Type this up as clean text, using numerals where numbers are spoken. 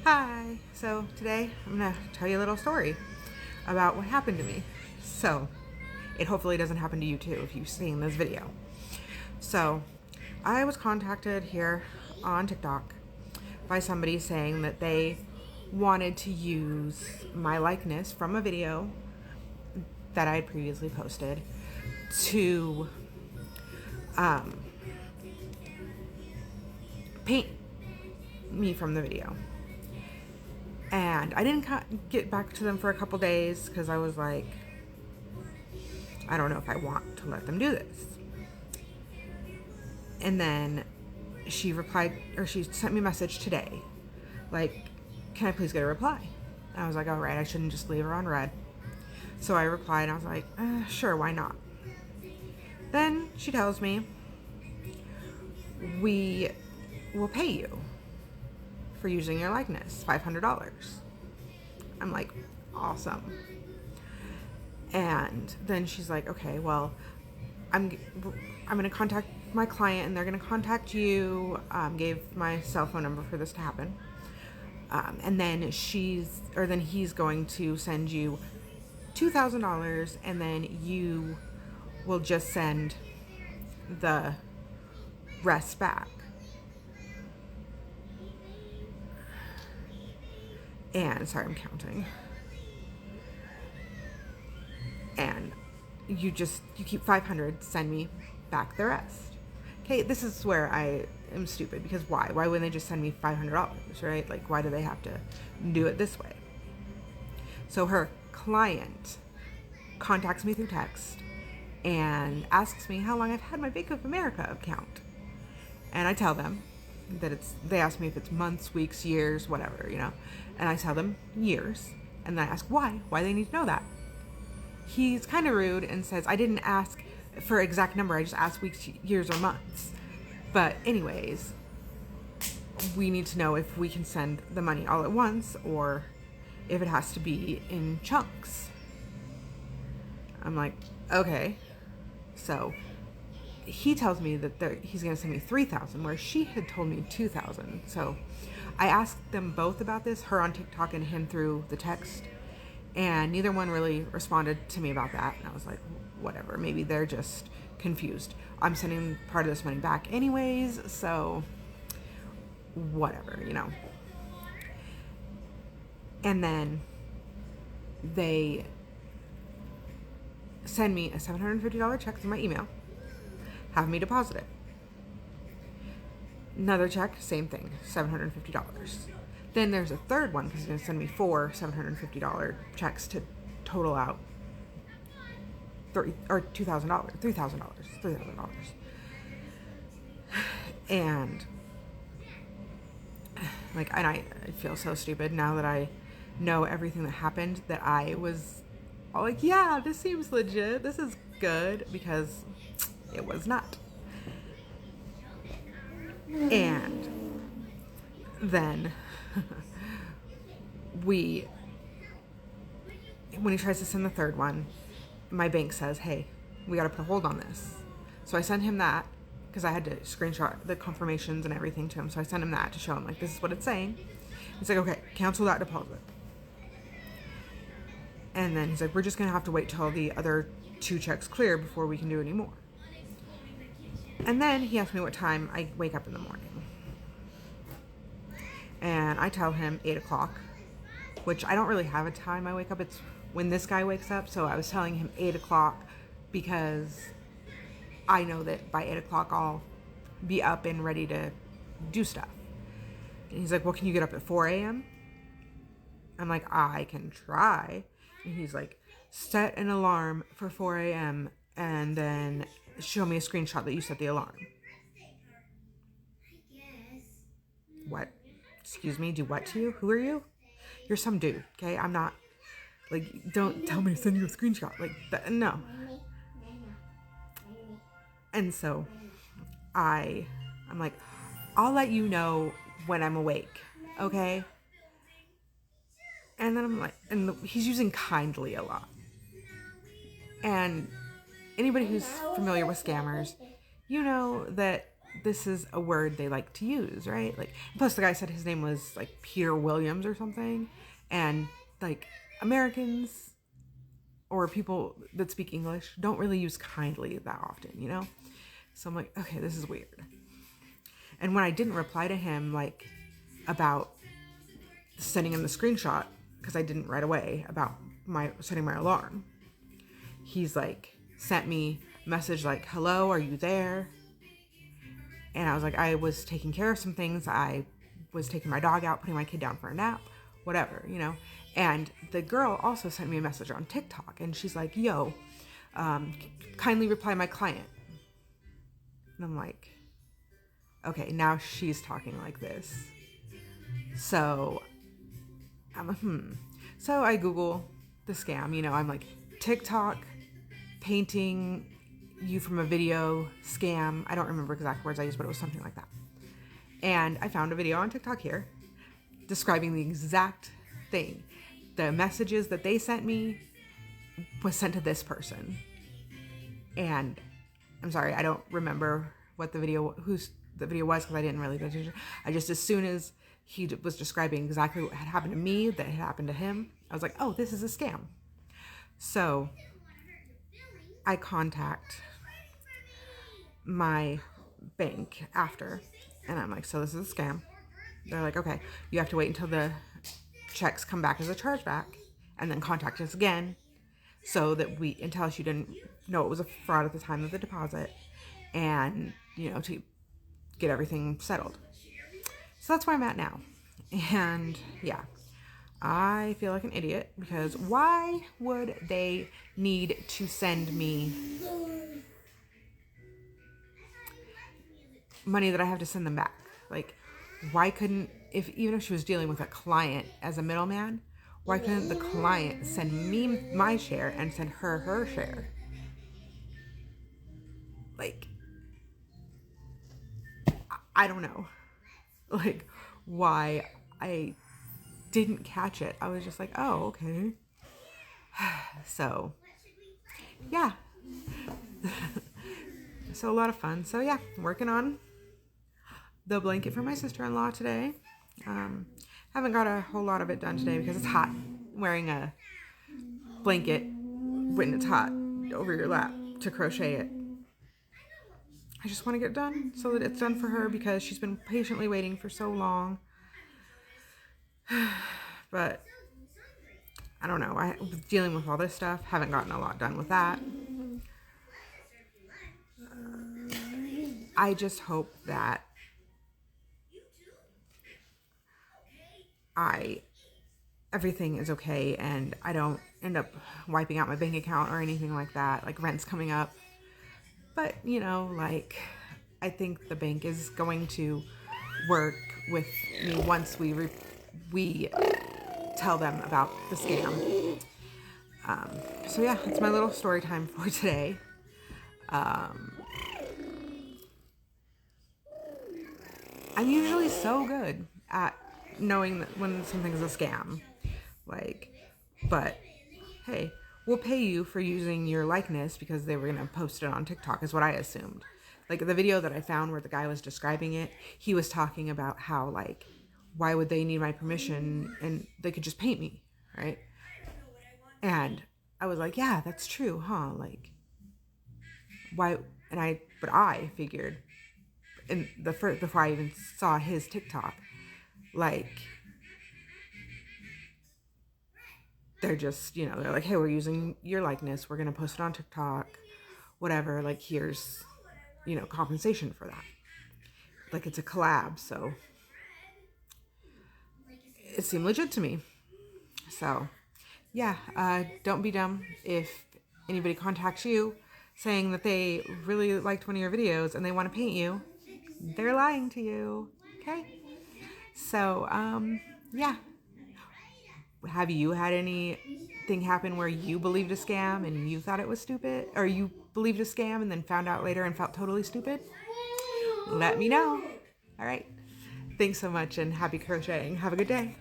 Hi! So today I'm gonna tell you a little story about what happened to me. So it hopefully doesn't happen to you too if you've seen this video. So I was contacted here on TikTok by somebody saying that they wanted to use my likeness from a video that I had previously posted to paint me from the video. And I didn't get back to them for a couple days because I was like, I don't know if I want to let them do this. And then she replied, or she sent me a message today, like, can I please get a reply? And I was like, all right, I shouldn't just leave her on red. So I replied, and I was like, sure, why not? Then she tells me, we will pay you for using your likeness, $500. I'm like, awesome. And then she's like, okay, well, I'm going to contact my client and they're going to contact you. Gave my cell phone number for this to happen. And then he's going to send you $2,000 and then you will just send the rest back. And sorry, I'm counting. And you keep 500, send me back the rest. Okay, this is where I am stupid, because why wouldn't they just send me $500, right? Like, why do they have to do it this way? So her client contacts me through text and asks me how long I've had my Bank of America account, and I tell them that they ask me if it's months, weeks, years, whatever, and I tell them years, and then I ask why they need to know that. He's kind of rude and says, I didn't ask for exact number, I just asked weeks, years, or months. But anyways, we need to know if we can send the money all at once or if it has to be in chunks. I'm like, okay. So he tells me that he's going to send me $3,000, where she had told me $2,000. So I asked them both about this, her on TikTok and him through the text, and neither one really responded to me about that. And I was like, whatever, maybe they're just confused. I'm sending part of this money back anyways, so whatever, And then they send me a $750 check through my email, have me deposit it. Another check, same thing, $750. Then there's a third one because he's going to send me four $750 checks to total out $3,000. And I feel so stupid now that I know everything that happened, that I was all like, yeah, this seems legit, this is good, because it was not. And then when he tries to send the third one, my bank says, hey, we got to put a hold on this. So I sent him that because I had to screenshot the confirmations and everything to him. So I sent him that to show him, like, this is what it's saying. He's like, okay, cancel that deposit. And then he's like, we're just going to have to wait till the other two checks clear before we can do any more. And then he asked me what time I wake up in the morning. And I tell him 8 o'clock, which I don't really have a time I wake up. It's when this guy wakes up. So I was telling him 8 o'clock because I know that by 8 o'clock I'll be up and ready to do stuff. And he's like, well, can you get up at 4 a.m.? I'm like, I can try. And he's like, set an alarm for 4 a.m. and then show me a screenshot that you set the alarm. What? Excuse me, do what to you? Who are you? You're some dude, okay? I'm not, like, don't tell me to send you a screenshot. Like, no. And so I'm like, I'll let you know when I'm awake, okay? And then I'm like, and he's using kindly a lot. And anybody who's familiar with scammers, you know that this is a word they like to use, right? Like, plus the guy said his name was like Peter Williams or something. And like Americans or people that speak English don't really use kindly that often, you know? So I'm like, okay, this is weird. And when I didn't reply to him, like, about sending him the screenshot, because I didn't right away about setting my alarm, he's like, sent me a message like, hello, are you there? And I was like, I was taking care of some things. I was taking my dog out, putting my kid down for a nap, whatever, you know? And the girl also sent me a message on TikTok, and she's like, yo, kindly reply my client. And I'm like, okay, now she's talking like this. So I'm like, So I Google the scam, you know, I'm like, TikTok painting you from a video scam. I don't remember exact words I used, but it was something like that. And I found a video on TikTok here describing the exact thing. The messages that they sent me was sent to this person. And I'm sorry, I don't remember what the video was because I didn't really pay attention. I just, as soon as he was describing exactly what had happened to me that had happened to him, I was like, oh, this is a scam. So I contact my bank after, and I'm like, so this is a scam. They're like, okay, you have to wait until the checks come back as a chargeback and then contact us again so that and tell us you didn't know it was a fraud at the time of the deposit, and, you know, to get everything settled. So that's where I'm at now. And yeah, I feel like an idiot, because why would they need to send me money that I have to send them back? Like, why couldn't, even if she was dealing with a client as a middleman, why couldn't the client send me my share and send her share? Like, I don't know, like, why I didn't catch it. I was just like, oh, okay. So yeah. So a lot of fun. So yeah, working on the blanket for my sister-in-law today. Haven't got a whole lot of it done today because it's hot. Wearing a blanket when it's hot over your lap to crochet it. I just want to get it done so that it's done for her, because she's been patiently waiting for so long. But I don't know. I was dealing with all this stuff. Haven't gotten a lot done with that. I just hope that everything is okay and I don't end up wiping out my bank account or anything like that. Like, rent's coming up. But, you know, like, I think the bank is going to work with me once we tell them about the scam. So yeah, it's my little story time for today. I'm usually so good at knowing that when something's a scam. Like, but hey, we'll pay you for using your likeness because they were going to post it on TikTok, is what I assumed. Like, the video that I found where the guy was describing it, he was talking about how, like, why would they need my permission and they could just paint me, right? And I was like, yeah, that's true, huh? Like, why? But I figured, in the first, before I even saw his TikTok, like, they're just, you know, they're like, hey, we're using your likeness, we're gonna post it on TikTok, whatever, like, here's, you know, compensation for that. Like, it's a collab, so it seemed legit to me. So yeah, don't be dumb if anybody contacts you saying that they really liked one of your videos and they want to paint you. They're lying to you. Okay? So yeah, have you had anything happen where you believed a scam and you thought it was stupid, or you believed a scam and then found out later and felt totally stupid? Let me know. All right, thanks so much and happy crocheting. Have a good day.